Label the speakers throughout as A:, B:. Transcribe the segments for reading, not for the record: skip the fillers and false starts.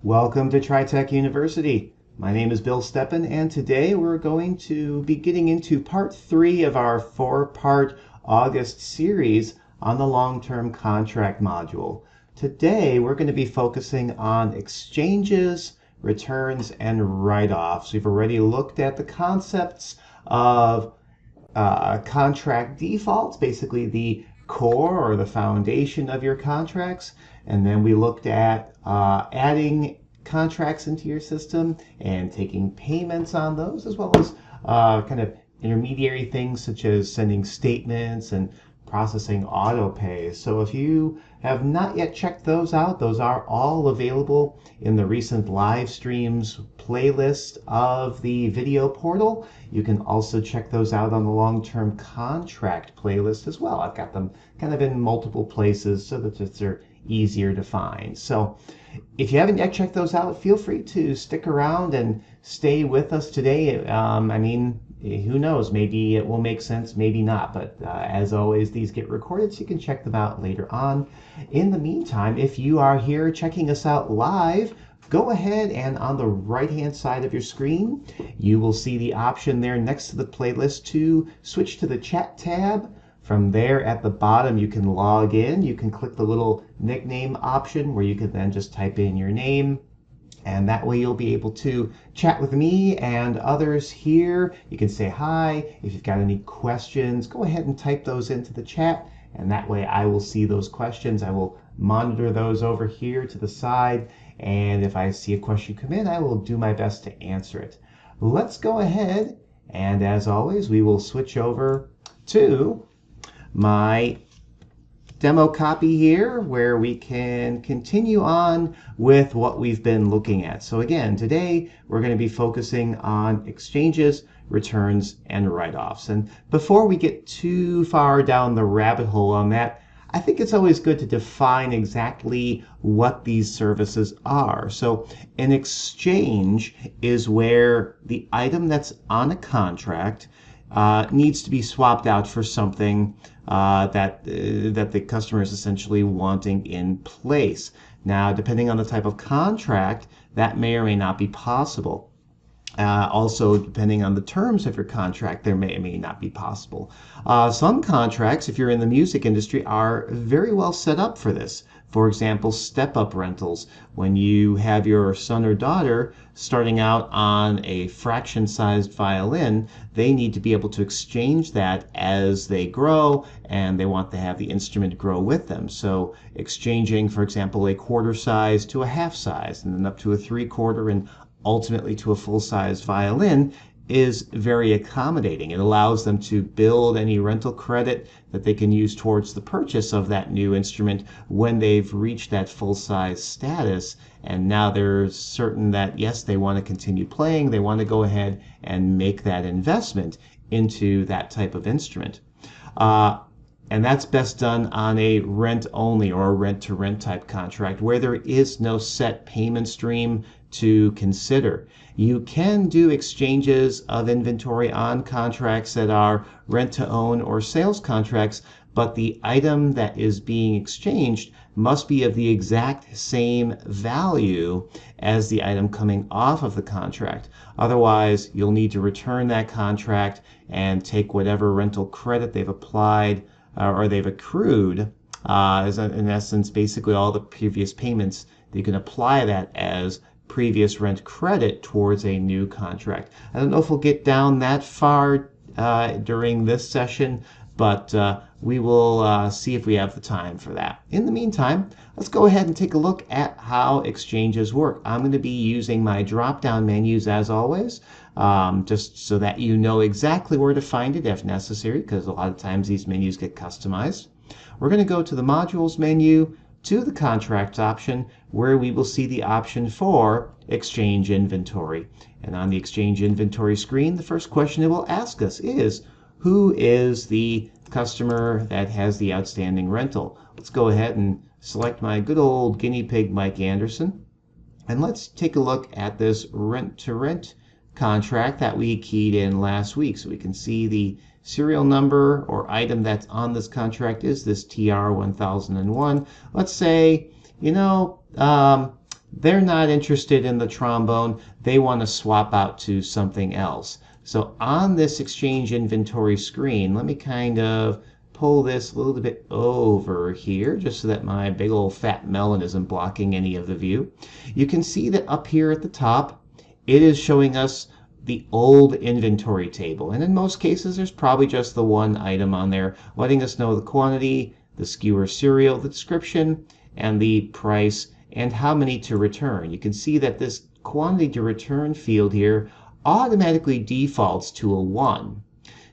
A: Welcome to TriTech University. My name is Bill Steppen, and today we're going to be getting into part 3 of our 4-part August series on the long-term contract module. Today we're going to be focusing on exchanges, returns, and write-offs. We've already looked at the concepts of contract defaults, basically the core or the foundation of your contracts. And then we looked at adding contracts into your system and taking payments on those, as well as kind of intermediary things such as sending statements and processing auto pay. So if you have not yet checked those out, those are all available in the recent live streams playlist of the video portal. You can also check those out on the long-term contract playlist as well. I've got them kind of in multiple places so that they're easier to find. So if you haven't yet checked those out, feel free to stick around and stay with us today. Who knows, maybe it will make sense, maybe not, but as always, these get recorded so you can check them out later on. In the meantime, if you are here checking us out live, go ahead and on the right hand side of your screen, you will see the option there next to the playlist to switch to the chat tab. From there at the bottom, you can log in. You can click the little nickname option where you can then just type in your name. And that way you'll be able to chat with me and others here. You can say hi. If you've got any questions, go ahead and type those into the chat. And that way I will see those questions. I will monitor those over here to the side. And if I see a question come in, I will do my best to answer it. Let's go ahead. And as always, we will switch over to my demo copy here where we can continue on with what we've been looking at. So again, today we're going to be focusing on exchanges, returns, and write-offs. And before we get too far down the rabbit hole on that, I think it's always good to define exactly what these services are. So an exchange is where the item that's on a contract needs to be swapped out for something that the customer is essentially wanting in place. Now, depending on the type of contract, that may or may not be possible. Also, depending on the terms of your contract, there may or may not be possible. Some contracts, if you're in the music industry, are very well set up for this. For example, step-up rentals. When you have your son or daughter starting out on a fraction-sized violin, they need to be able to exchange that as they grow, and they want to have the instrument grow with them. So exchanging, for example, a quarter size to a half size, and then up to a 3/4, and ultimately to a full-size violin is very accommodating. It allows them to build any rental credit that they can use towards the purchase of that new instrument when they've reached that full-size status. And now they're certain that, yes, they want to continue playing. They want to go ahead and make that investment into that type of instrument. And that's best done on a rent-only or a rent-to-rent type contract where there is no set payment stream to consider. You can do exchanges of inventory on contracts that are rent-to-own or sales contracts, but the item that is being exchanged must be of the exact same value as the item coming off of the contract. Otherwise, you'll need to return that contract and take whatever rental credit they've applied or they've accrued as in essence basically all the previous payments. You can apply that as previous rent credit towards a new contract. I don't know if we'll get down that far during this session, but we will see if we have the time for that. In the meantime, let's go ahead and take a look at how exchanges work. I'm going to be using my drop-down menus as always, just so that you know exactly where to find it if necessary, because a lot of times these menus get customized. We're going to go to the modules menu, to the contracts option, where we will see the option for exchange inventory. And on the exchange inventory screen, the first question it will ask us is, who is the customer that has the outstanding rental? Let's go ahead and select my good old guinea pig, Mike Anderson. And let's take a look at this rent-to-rent contract that we keyed in last week. So we can see the serial number or item that's on this contract is this TR1001. Let's say, they're not interested in the trombone. They want to swap out to something else. So on this exchange inventory screen, let me kind of pull this a little bit over here just so that my big old fat melon isn't blocking any of the view. You can see that up here at the top, it is showing us the old inventory table. And in most cases, there's probably just the one item on there, letting us know the quantity, the SKU or serial, the description, and the price, and how many to return. You can see that this quantity to return field here automatically defaults to a 1.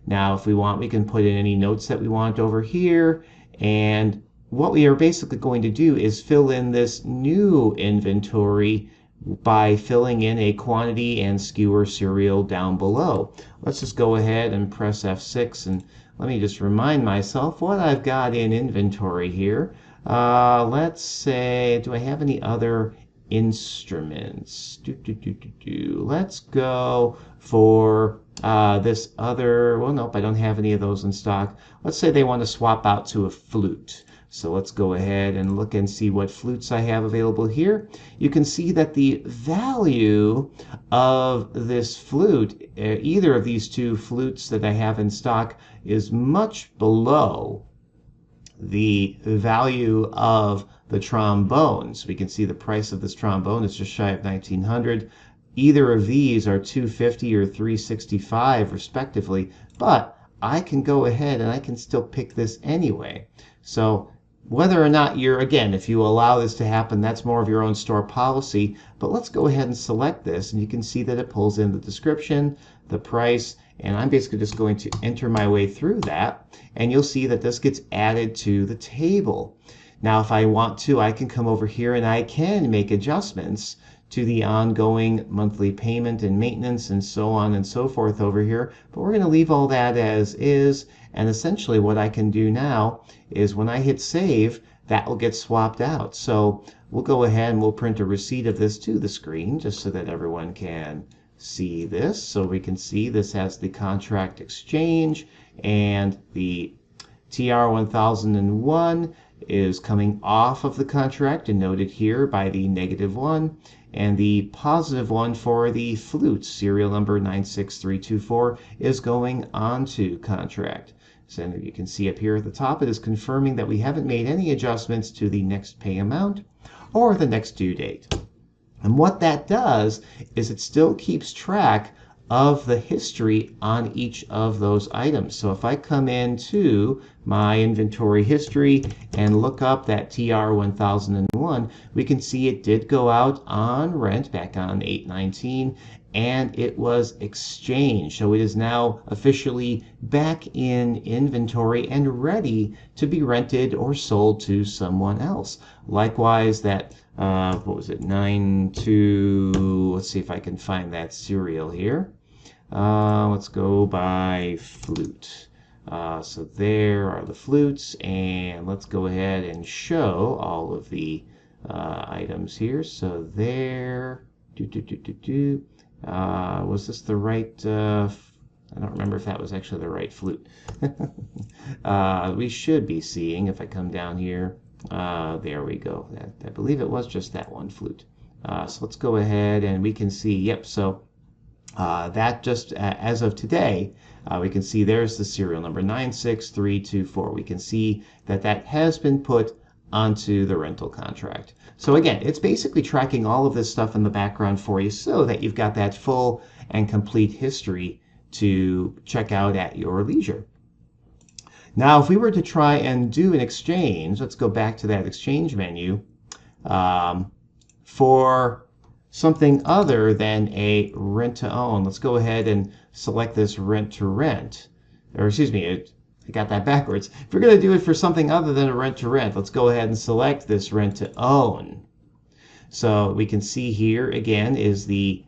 A: Now, if we want, we can put in any notes that we want over here. And what we are basically going to do is fill in this new inventory by filling in a quantity and SKU or serial down below. Let's just go ahead and press F6, and let me just remind myself what I've got in inventory here. Let's say, do I have any other instruments? Let's go for this other, well, nope, I don't have any of those in stock. Let's say they want to swap out to a flute. So let's go ahead and look and see what flutes I have available here. You can see that the value of this flute, either of these two flutes that I have in stock, is much below the value of the trombone. So we can see the price of this trombone is just shy of $1,900. Either of these are $250 or $365 respectively, but I can go ahead and I can still pick this anyway. So whether or not you're, again, if you allow this to happen, that's more of your own store policy. But let's go ahead and select this, and you can see that it pulls in the description, the price, and I'm basically just going to enter my way through that, and you'll see that this gets added to the table. Now, if I want to, I can come over here and I can make adjustments to the ongoing monthly payment and maintenance and so on and so forth over here. But we're going to leave all that as is. And essentially what I can do now is when I hit save, that will get swapped out. So we'll go ahead and we'll print a receipt of this to the screen just so that everyone can see this. So we can see this has the contract exchange, and the TR1001 is coming off of the contract and noted here by the -1, and the +1 for the flute, serial number 96324, is going onto contract. So you can see up here at the top, it is confirming that we haven't made any adjustments to the next pay amount or the next due date. And what that does is it still keeps track of the history on each of those items. So if I come into my inventory history and look up that TR1001, we can see it did go out on rent back on 8/19, and it was exchanged. So it is now officially back in inventory and ready to be rented or sold to someone else. Likewise, that what was it, 92, let's see if I can find that serial here. Let's go by flute. So there are the flutes, and let's go ahead and show all of the items here. So there, was this the right, I don't remember if that was actually the right flute. We should be seeing, if I come down here, there we go. I believe it was just that one flute. So let's go ahead and we can see, yep, so that just as of today, we can see there's the serial number 96324. We can see that that has been put onto the rental contract. So again, it's basically tracking all of this stuff in the background for you so that you've got that full and complete history to check out at your leisure. Now, if we were to try and do an exchange, let's go back to that exchange menu, for something other than a rent-to-own. Let's go ahead and select this rent-to-rent. Or excuse me, I got that backwards. If we're going to do it for something other than a rent-to-rent, let's go ahead and select this rent-to-own. So we can see here, again, is the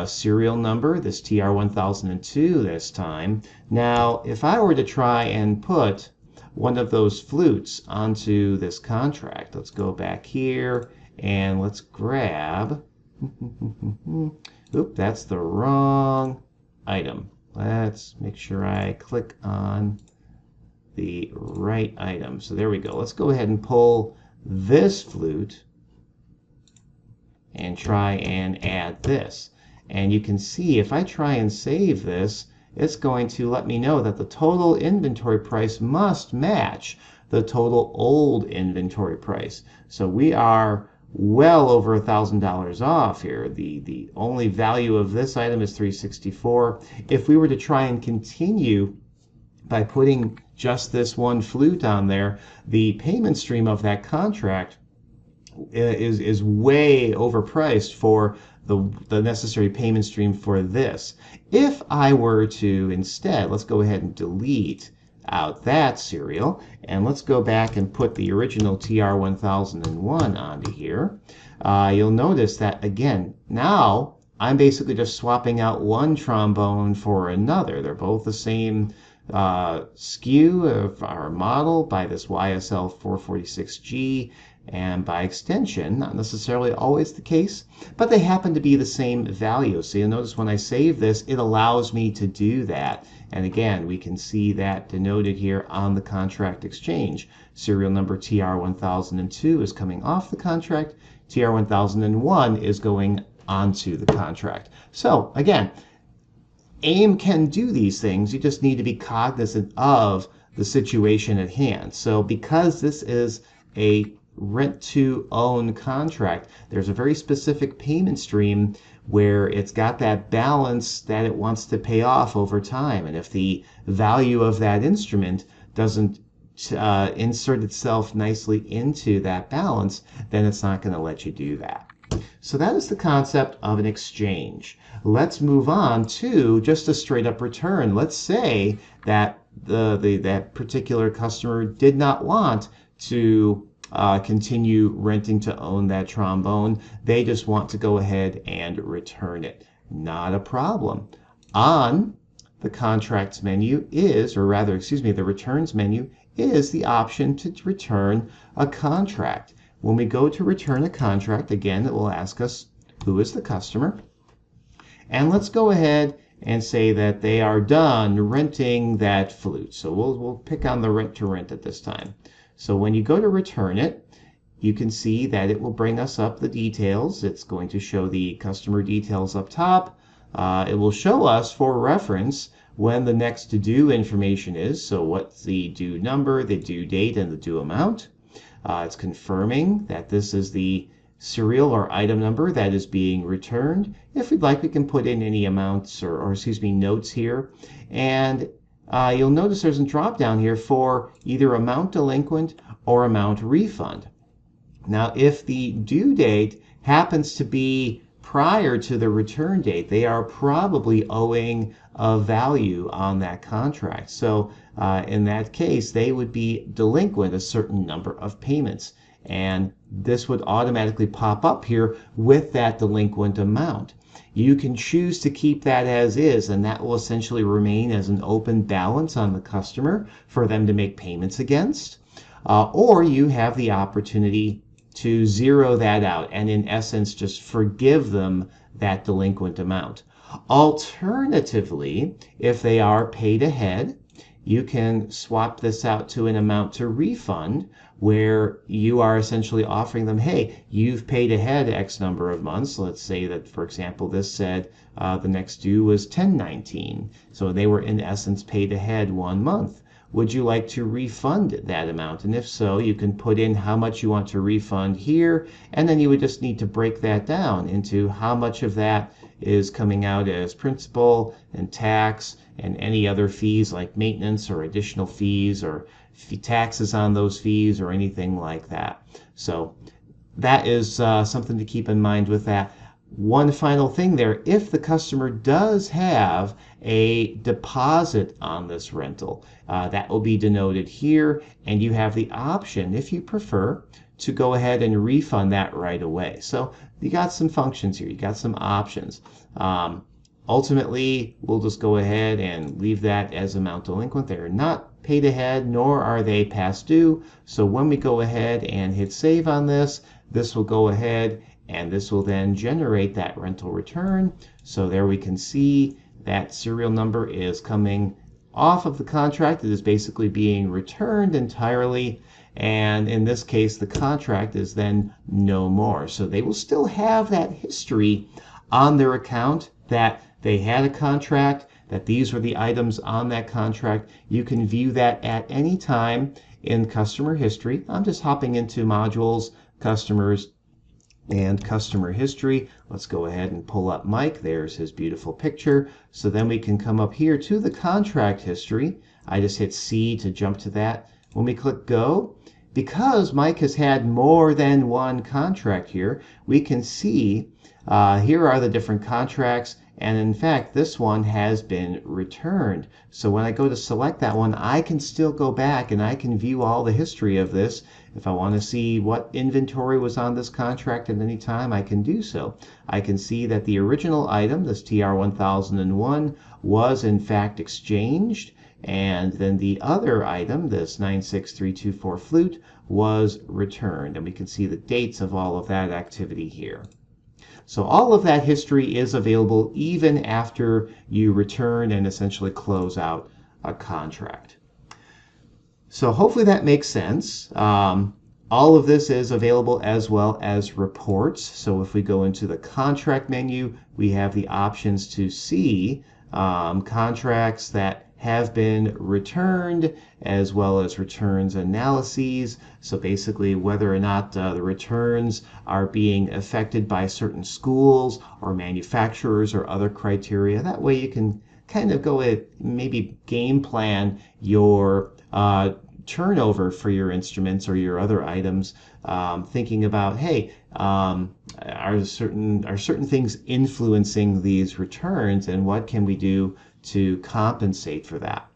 A: serial number, this TR1002 this time. Now, if I were to try and put one of those flutes onto this contract, let's go back here and let's grab, oop, that's the wrong item. Let's make sure I click on the right item. So there we go. Let's go ahead and pull this flute and try and add this. And you can see if I try and save this, it's going to let me know that the total inventory price must match the total old inventory price. So we are well over $1,000 off here. The only value of this item is $364. If we were to try and continue by putting just this one flute on there, the payment stream of that contract is way overpriced for the necessary payment stream for this. If I were to instead, let's go ahead and delete out that serial, and let's go back and put the original TR1001 onto here. You'll notice that again, now I'm basically just swapping out one trombone for another. They're both the same SKU of our model by this YSL 446G, and by extension, not necessarily always the case, but they happen to be the same value. So you'll notice when I save this, it allows me to do that. And again, we can see that denoted here on the contract exchange. Serial number TR1002 is coming off the contract. TR1001 is going onto the contract. So again, AIM can do these things. You just need to be cognizant of the situation at hand. So because this is a rent-to-own contract, there's a very specific payment stream where it's got that balance that it wants to pay off over time. And if the value of that instrument doesn't insert itself nicely into that balance, then it's not going to let you do that. So that is the concept of an exchange. Let's move on to just a straight up return. Let's say that that particular customer did not want to continue renting to own that trombone. They just want to go ahead and return it. Not a problem. On the contracts menu is, or rather, excuse me, the returns menu is the option to return a contract. When we go to return a contract, again, it will ask us who is the customer. And let's go ahead and say that they are done renting that flute. So we'll pick on the rent to rent at this time. So when you go to return it, you can see that it will bring us up the details. It's going to show the customer details up top. It will show us for reference when the next due information is. So what's the due number, the due date, and the due amount. It's confirming that this is the serial or item number that is being returned. If we'd like, we can put in any amounts or excuse me, notes here. And you'll notice there's a drop down here for either amount delinquent or amount refund. Now, if the due date happens to be prior to the return date, they are probably owing a value on that contract. So in that case, they would be delinquent a certain number of payments. And this would automatically pop up here with that delinquent amount. You can choose to keep that as is, and that will essentially remain as an open balance on the customer for them to make payments against. Or you have the opportunity to zero that out and in essence just forgive them that delinquent amount. Alternatively, if they are paid ahead, you can swap this out to an amount to refund where you are essentially offering them, hey, you've paid ahead X number of months. Let's say that, for example, this said the next due was 10/19. So they were in essence paid ahead 1 month. Would you like to refund that amount? And if so, you can put in how much you want to refund here, and then you would just need to break that down into how much of that is coming out as principal and tax and any other fees like maintenance or additional fees or taxes on those fees or anything like that. So that is something to keep in mind with that. One final thing there, if the customer does have a deposit on this rental, that will be denoted here, and you have the option, if you prefer, to go ahead and refund that right away. So you got some functions here, you got some options. Ultimately, we'll just go ahead and leave that as amount delinquent. They're not paid ahead, nor are they past due. So when we go ahead and hit save on this, this will go ahead and this will then generate that rental return. So there we can see that serial number is coming off of the contract. It is basically being returned entirely. and in this case the contract is then no more. So they will still have that history on their account that they had a contract, that these were the items on that contract. You can view that at any time in customer history. I'm just hopping into modules, customers, and customer history. Let's go ahead and pull up Mike. There's his beautiful picture. So then we can come up here to the contract history. I just hit C to jump to that. When we click go, because Mike has had more than one contract here, we can see here are the different contracts, and in fact this one has been returned. So when I go to select that one, I can still go back and I can view all the history of this. If I want to see what inventory was on this contract at any time, I can do so. I can see that the original item, this TR1001, was in fact exchanged, and then the other item, this 96324 flute, was returned, and we can see the dates of all of that activity here. So all of that history is available even after you return and essentially close out a contract. So hopefully that makes sense. All of this is available as well as reports. So if we go into the contract menu, we have the options to see contracts that have been returned, as well as returns analyses. So basically whether or not the returns are being affected by certain schools or manufacturers or other criteria. That way you can kind of go at maybe game plan your turnover for your instruments or your other items, thinking about, hey, are certain things influencing these returns, and what can we do to compensate for that?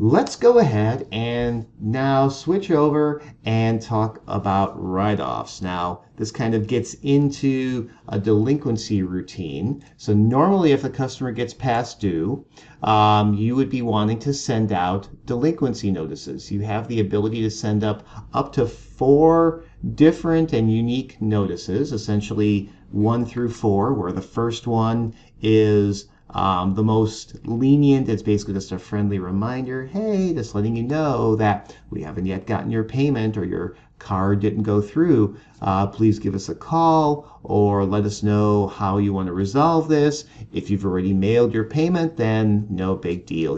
A: Let's go ahead and now switch over and talk about write-offs. Now, this kind of gets into a delinquency routine. So normally if a customer gets past due, you would be wanting to send out delinquency notices. You have the ability to send up to 4 different and unique notices, essentially 1 through 4, where the first one is the most lenient. It's basically just a friendly reminder, hey, just letting you know that we haven't yet gotten your payment, or your card didn't go through. Please give us a call or let us know how you want to resolve this. If you've already mailed your payment, then no big deal,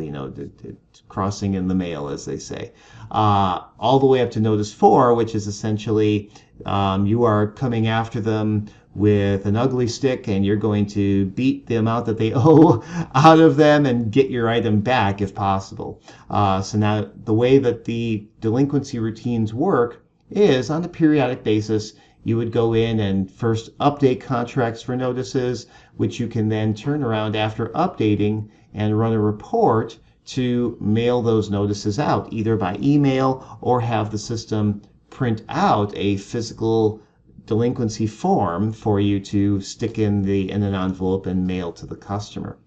A: crossing in the mail, as they say. All the way up to notice 4, which is essentially you are coming after them with an ugly stick, and you're going to beat the amount that they owe out of them and get your item back if possible. So now the way that the delinquency routines work is on a periodic basis. You would go in and first update contracts for notices, which you can then turn around after updating and run a report to mail those notices out, either by email or have the system print out a physical delinquency form for you to stick in an envelope and mail to the customer.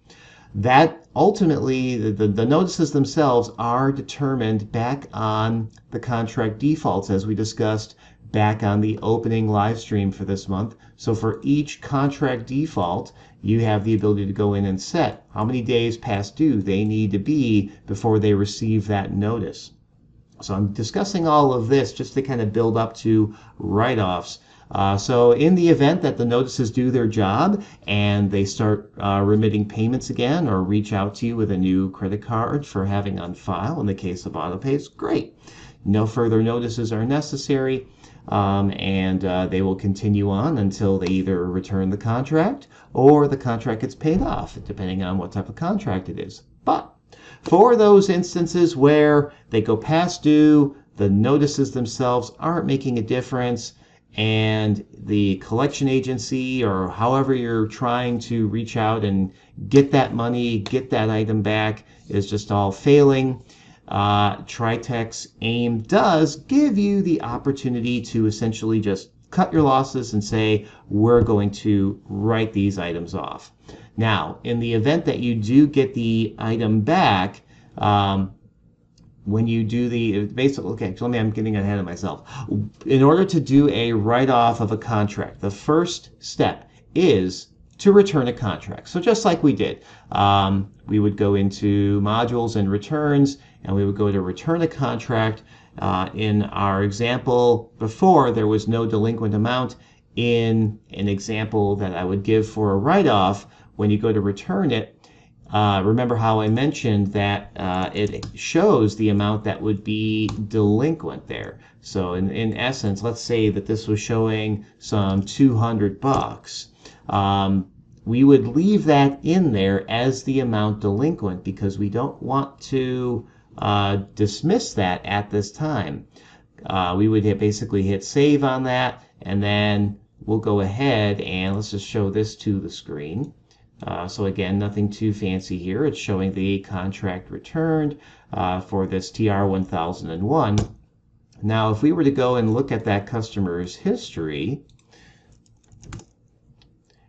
A: That ultimately, the notices themselves are determined back on the contract defaults, as we discussed back on the opening live stream for this month. So for each contract default, you have the ability to go in and set how many days past due they need to be before they receive that notice. So I'm discussing all of this just to kind of build up to write-offs. So in the event that the notices do their job and they start remitting payments again, or reach out to you with a new credit card for having on file, in the case of autopays, great. No further notices are necessary, and they will continue on until they either return the contract or the contract gets paid off, depending on what type of contract it is. But for those instances where they go past due, the notices themselves aren't making a difference, and the collection agency, or however you're trying to reach out and get that money, get that item back, is just all failing, Tritech's AIM does give you the opportunity to essentially just cut your losses and say, we're going to write these items off. Now, in the event that you do get the item back, when you do the basic, okay, so I'm getting ahead of myself. In order to do a write-off of a contract, the first step is to return a contract. So just like we did, we would go into modules and returns, and we would go to return a contract, In our example before, there was no delinquent amount. In an example that I would give for a write-off, when you go to return it, remember how I mentioned that it shows the amount that would be delinquent there. So in essence, let's say that this was showing some $200. We would leave that in there as the amount delinquent because we don't want to dismiss that at this time. We would basically hit save on that, and then we'll go ahead and let's just show this to the screen. So again, nothing too fancy here. It's showing the contract returned for this TR 1001. Now, if we were to go and look at that customer's history,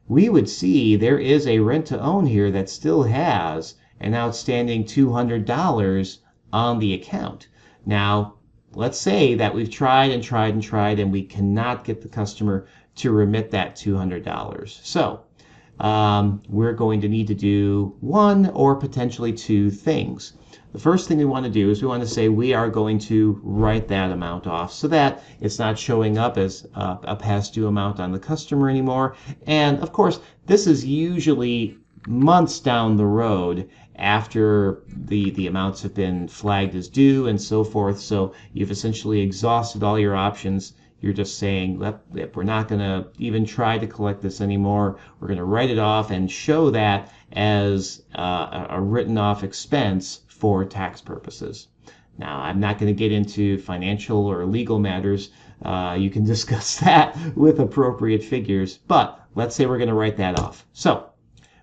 A: we would see there is a rent-to-own here that still has an outstanding $200 on the account. Now, let's say that we've tried and tried and tried and we cannot get the customer to remit that $200. So we're going to need to do one or potentially two things. The first thing we want to do is we want to say we are going to write that amount off so that it's not showing up as a past due amount on the customer anymore. And of course, this is usually months down the road after the amounts have been flagged as due and so forth. So you've essentially exhausted all your options. You're just saying that we're not going to even try to collect this anymore. We're going to write it off and show that as a written off expense for tax purposes. Now, I'm not going to get into financial or legal matters. You can discuss that with appropriate figures, but let's say we're going to write that off. So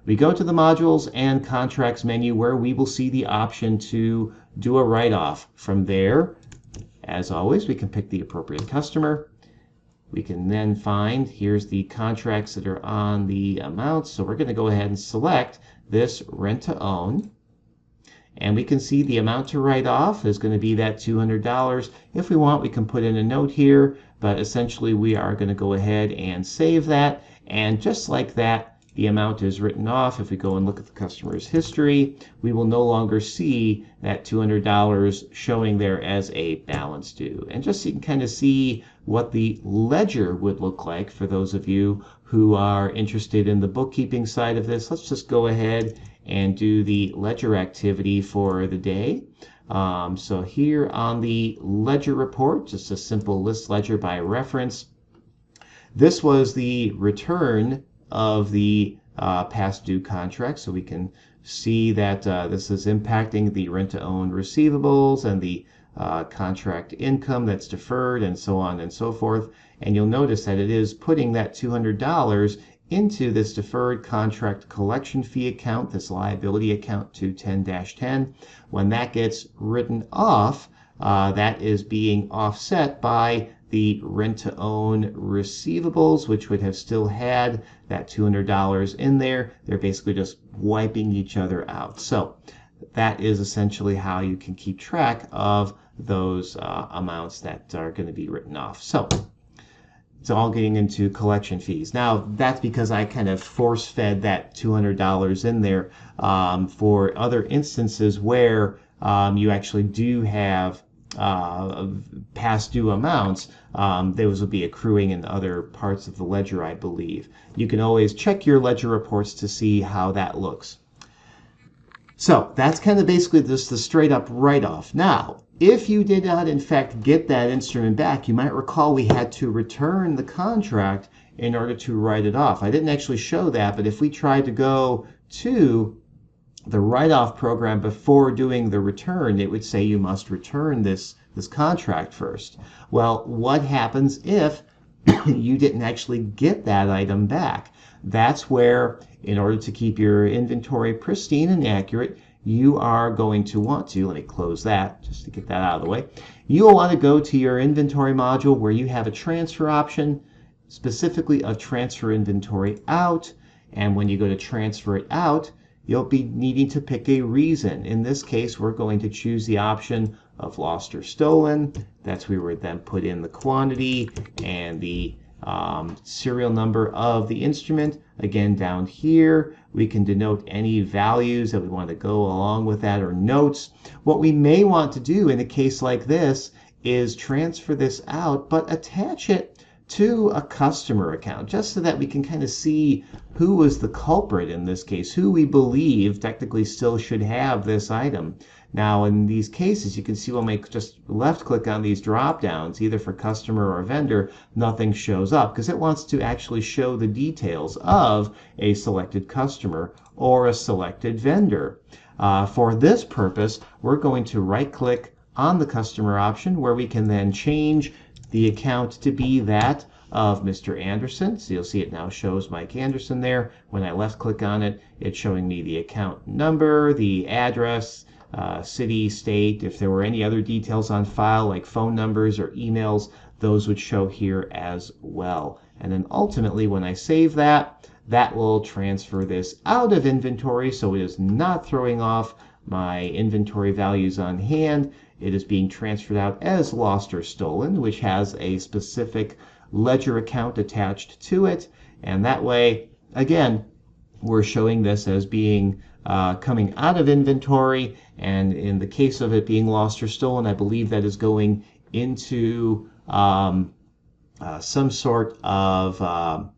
A: we go to the Modules and Contracts menu where we will see the option to do a write-off. From there, as always, we can pick the appropriate customer. We can then find, here's the contracts that are on the amounts. So we're going to go ahead and select this rent-to-own. And we can see the amount to write off is going to be that $200. If we want, we can put in a note here, but essentially we are going to go ahead and save that. And just like that, the amount is written off. If we go and look at the customer's history, we will no longer see that $200 showing there as a balance due. And just so you can kind of see what the ledger would look like for those of you who are interested in the bookkeeping side of this, let's just go ahead and do the ledger activity for the day. So here on the ledger report, just a simple list ledger by reference. This was the return of the past due contract, so we can see that this is impacting the rent-to-own receivables and the contract income that's deferred and so on and so forth. And you'll notice that it is putting that $200 into this deferred contract collection fee account, this liability account 210-10. When that gets written off, that is being offset by the rent-to-own receivables, which would have still had that $200 in there. They're basically just wiping each other out. So that is essentially how you can keep track of those amounts that are going to be written off. So it's all getting into collection fees. Now, that's because I kind of force-fed that $200 in there for other instances where you actually do have past due amounts. Those will be accruing in other parts of the ledger, I believe. You can always check your ledger reports to see how that looks. So that's kind of basically just the straight up write-off. Now, if you did not in fact get that instrument back, you might recall we had to return the contract in order to write it off. I didn't actually show that, but if we tried to go to the write-off program before doing the return, it would say you must return this contract first. Well, what happens if you didn't actually get that item back? That's where, in order to keep your inventory pristine and accurate, you are going to want to, let me close that just to get that out of the way. You'll want to go to your inventory module where you have a transfer option, specifically a transfer inventory out. And when you go to transfer it out, you'll be needing to pick a reason. In this case, we're going to choose the option of lost or stolen. That's where we would then put in the quantity and the serial number of the instrument. Again, down here, we can denote any values that we want to go along with that or notes. What we may want to do in a case like this is transfer this out, but attach it to a customer account, just so that we can kind of see who was the culprit in this case, who we believe technically still should have this item. Now, in these cases, you can see when I just left click on these drop downs, either for customer or vendor, nothing shows up because it wants to actually show the details of a selected customer or a selected vendor. For this purpose, we're going to right click on the customer option where we can then change the account to be that of Mr. Anderson. So you'll see it now shows Mike Anderson there. When I left click on it, it's showing me the account number, the address, city, state. If there were any other details on file like phone numbers or emails, those would show here as well. And then ultimately when I save that, that will transfer this out of inventory, so it is not throwing off my inventory values on hand. It is being transferred out as lost or stolen, which has a specific ledger account attached to it. And that way, again, we're showing this as being coming out of inventory. And in the case of it being lost or stolen, I believe that is going into some sort of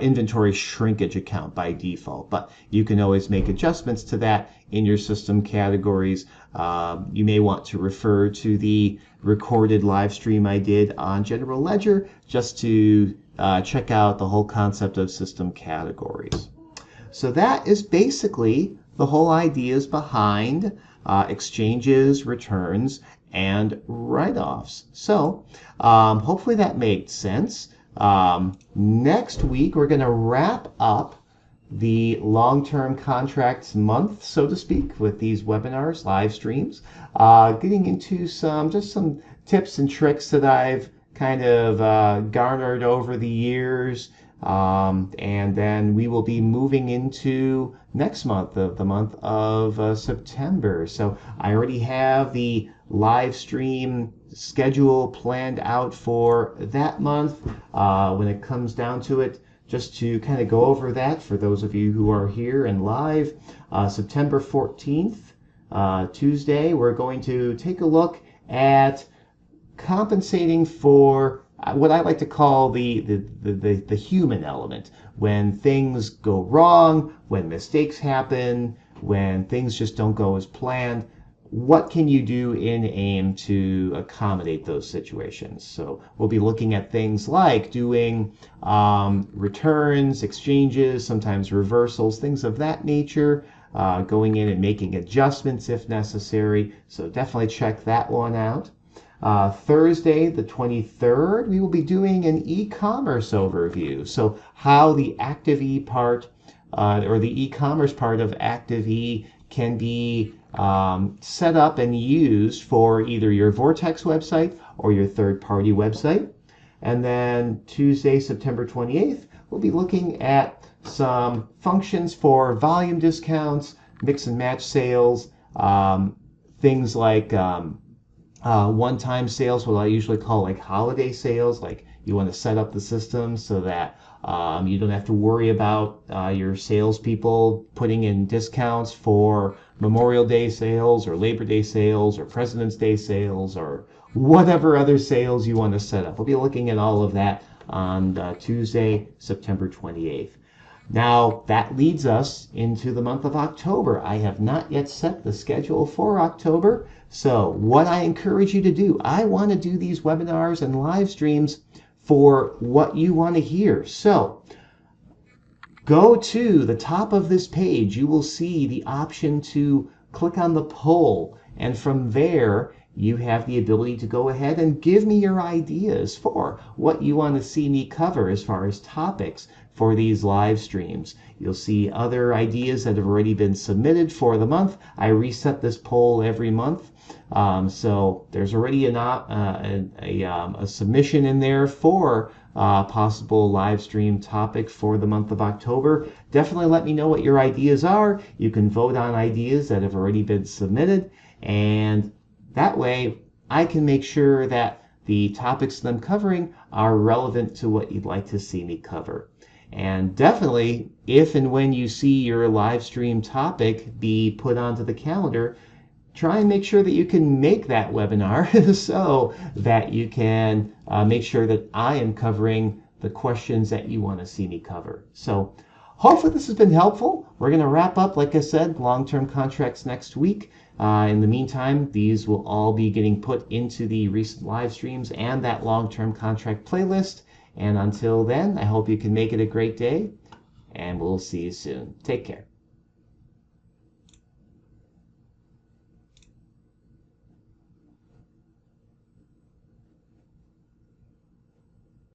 A: inventory shrinkage account by default, but you can always make adjustments to that in your system categories. You may want to refer to the recorded live stream I did on General Ledger just to check out the whole concept of system categories. So that is basically the whole ideas behind exchanges, returns, and write-offs. So hopefully that made sense. Next week, we're going to wrap up the long-term contracts month, so to speak, with these webinars, live streams, getting into some tips and tricks that I've kind of garnered over the years. And then we will be moving into next month, the month of September. So I already have the live stream schedule planned out for that month. When it comes down to it, just to kind of go over that for those of you who are here and live, September 14th, Tuesday, we're going to take a look at compensating for what I like to call the human element. When things go wrong, when mistakes happen, when things just don't go as planned, what can you do in AIM to accommodate those situations? So we'll be looking at things like doing returns, exchanges, sometimes reversals, things of that nature, going in and making adjustments if necessary. So definitely check that one out. Thursday, the 23rd, we will be doing an e-commerce overview. So how the ActiveE part, or the e-commerce part of ActiveE can be set up and used for either your Vortex website or your third-party website. And then Tuesday, September 28th, we'll be looking at some functions for volume discounts, mix and match sales, things like one-time sales, what I usually call like holiday sales, like you want to set up the system so that you don't have to worry about your salespeople putting in discounts for Memorial Day sales or Labor Day sales or President's Day sales or whatever other sales you want to set up. We'll be looking at all of that on Tuesday, September 28th. Now, that leads us into the month of October. I have not yet set the schedule for October, so what I encourage you to do, I want to do these webinars and live streams for what you want to hear. So go to the top of this page. You will see the option to click on the poll, and from there you have the ability to go ahead and give me your ideas for what you want to see me cover as far as topics for these live streams. You'll see other ideas that have already been submitted for the month. I reset this poll every month. So there's already a submission in there for possible live stream topic for the month of October. Definitely let me know what your ideas are. You can vote on ideas that have already been submitted, and that way I can make sure that the topics that I'm covering are relevant to what you'd like to see me cover. And definitely, if and when you see your live stream topic be put onto the calendar, try and make sure that you can make that webinar so that you can make sure that I am covering the questions that you want to see me cover. So hopefully this has been helpful. We're going to wrap up, like I said, long-term contracts next week. In the meantime, these will all be getting put into the recent live streams and that long-term contract playlist. And until then, I hope you can make it a great day, and we'll see you soon. Take care.